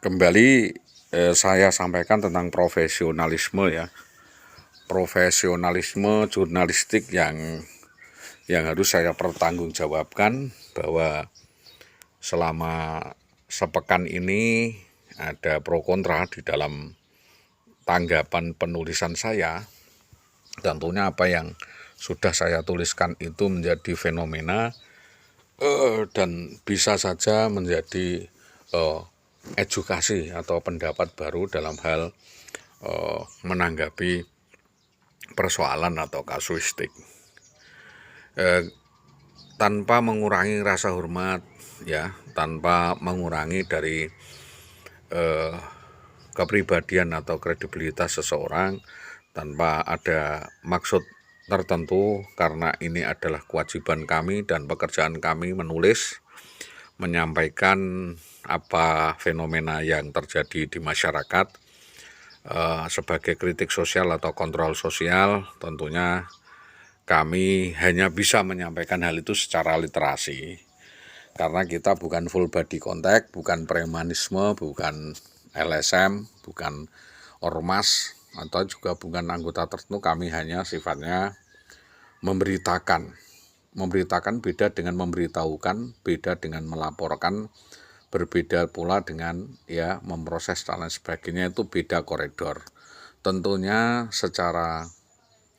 Kembali saya sampaikan tentang profesionalisme ya. Profesionalisme jurnalistik yang harus saya pertanggungjawabkan, bahwa selama sepekan ini ada pro kontra di dalam tanggapan penulisan saya. Tentunya apa yang sudah saya tuliskan itu menjadi fenomena dan bisa saja menjadi edukasi atau pendapat baru dalam hal menanggapi persoalan atau kasuistik, tanpa mengurangi rasa hormat ya, tanpa mengurangi dari kepribadian atau kredibilitas seseorang, tanpa ada maksud tertentu, karena ini adalah kewajiban kami dan pekerjaan kami menulis, menyampaikan apa fenomena yang terjadi di masyarakat sebagai kritik sosial atau kontrol sosial. Tentunya kami hanya bisa menyampaikan hal itu secara literasi, karena kita bukan full body contact, bukan premanisme, bukan LSM, bukan ormas, atau juga bukan anggota tertentu. Kami hanya sifatnya memberitakan. Memberitakan beda dengan memberitahukan, beda dengan melaporkan, berbeda pula dengan ya memproses dan lain sebagainya, itu beda koridor. Tentunya secara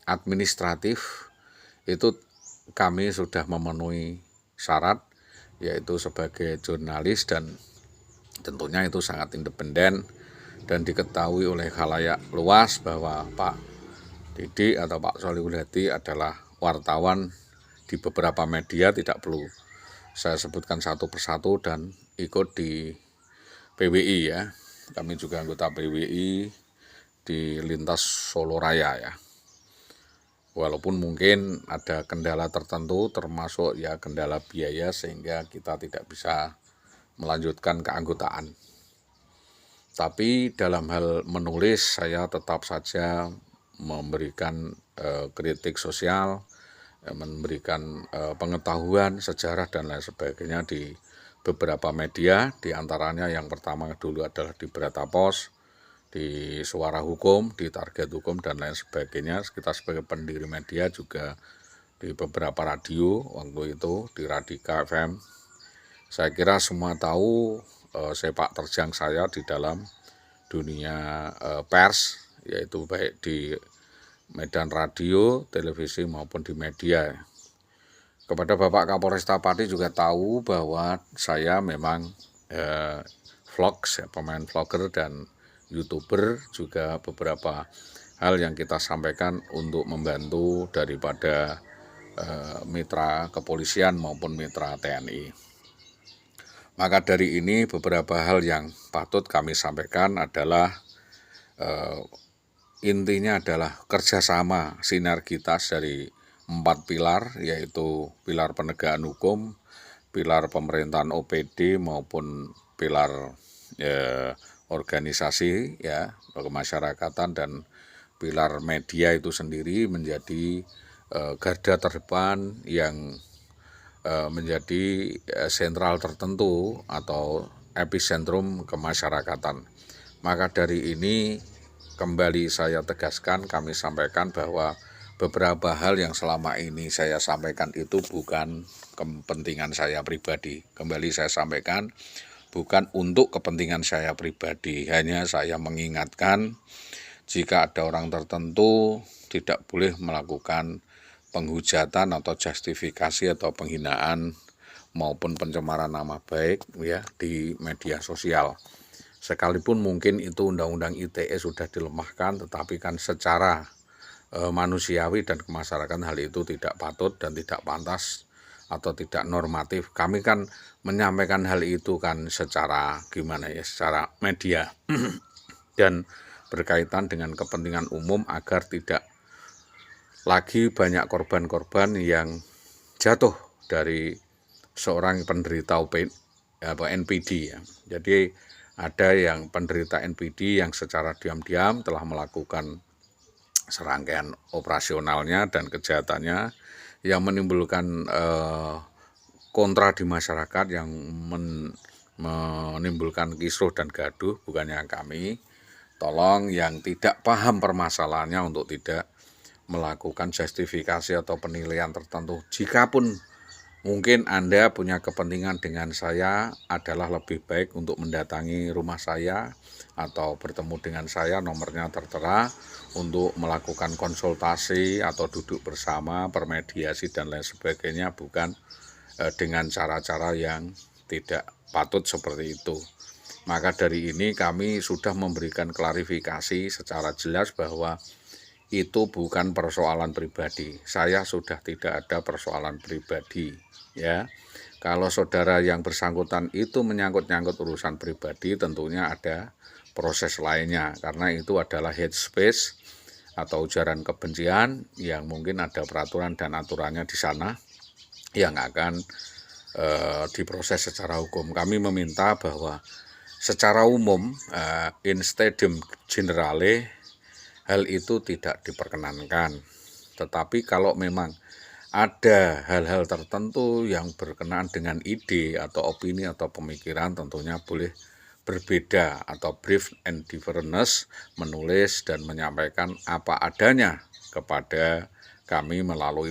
administratif itu kami sudah memenuhi syarat, yaitu sebagai jurnalis, dan tentunya itu sangat independen dan diketahui oleh khalayak luas bahwa Pak Didi atau Pak Sholihul Hadi adalah wartawan di beberapa media, tidak perlu saya sebutkan satu persatu, dan ikut di PWI ya. Kami juga anggota PWI di lintas Solo Raya ya. Walaupun mungkin ada kendala tertentu, termasuk ya kendala biaya, sehingga kita tidak bisa melanjutkan keanggotaan. Tapi dalam hal menulis, saya tetap saja memberikan kritik sosial, memberikan pengetahuan sejarah dan lain sebagainya di beberapa media. Di antaranya yang pertama dulu adalah di Beratapos, di Suara Hukum, di Target Hukum dan lain sebagainya. Kita sebagai pendiri media juga di beberapa radio, waktu itu di Radika FM. Saya kira semua tahu sepak terjang saya di dalam dunia pers, yaitu baik di medan radio, televisi maupun di media. Kepada Bapak Kapolresta Pati juga tahu bahwa saya memang vlogs, pemain vlogger dan YouTuber, juga beberapa hal yang kita sampaikan untuk membantu daripada mitra kepolisian maupun mitra TNI. Maka dari ini beberapa hal yang patut kami sampaikan adalah intinya adalah kerjasama sinergitas dari 4 pilar, yaitu pilar penegakan hukum, pilar pemerintahan OPD maupun pilar organisasi ya kemasyarakatan, dan pilar media itu sendiri menjadi garda terdepan yang menjadi sentral tertentu atau epicentrum kemasyarakatan. Maka dari ini kembali saya tegaskan, kami sampaikan bahwa beberapa hal yang selama ini saya sampaikan itu bukan kepentingan saya pribadi. Kembali saya sampaikan, bukan untuk kepentingan saya pribadi, hanya saya mengingatkan jika ada orang tertentu tidak boleh melakukan penghujatan atau justifikasi atau penghinaan maupun pencemaran nama baik ya di media sosial. Sekalipun mungkin itu undang-undang ITE sudah dilemahkan, tetapi kan secara manusiawi dan kemasyarakatan hal itu tidak patut dan tidak pantas atau tidak normatif. Kami kan menyampaikan hal itu kan secara gimana ya, secara media dan berkaitan dengan kepentingan umum agar tidak lagi banyak korban-korban yang jatuh dari seorang penderita NPD ya. Jadi ada yang penderita NPD yang secara diam-diam telah melakukan serangkaian operasionalnya dan kejahatannya yang menimbulkan kontra di masyarakat, yang menimbulkan kisruh dan gaduh, bukannya kami. Tolong yang tidak paham permasalahannya untuk tidak melakukan justifikasi atau penilaian tertentu. Jikapun mungkin Anda punya kepentingan dengan saya, adalah lebih baik untuk mendatangi rumah saya atau bertemu dengan saya, nomornya tertera, untuk melakukan konsultasi atau duduk bersama, bermediasi dan lain sebagainya, bukan dengan cara-cara yang tidak patut seperti itu. Maka dari ini kami sudah memberikan klarifikasi secara jelas bahwa itu bukan persoalan pribadi. Saya sudah tidak ada persoalan pribadi, ya. Kalau saudara yang bersangkutan itu menyangkut-nyangkut urusan pribadi, tentunya ada proses lainnya, karena itu adalah hate speech atau ujaran kebencian yang mungkin ada peraturan dan aturannya di sana yang akan diproses secara hukum. Kami meminta bahwa secara umum, in stadium generale, hal itu tidak diperkenankan. Tetapi kalau memang ada hal-hal tertentu yang berkenaan dengan ide atau opini atau pemikiran, tentunya boleh berbeda atau brief and difference, menulis dan menyampaikan apa adanya kepada kami melalui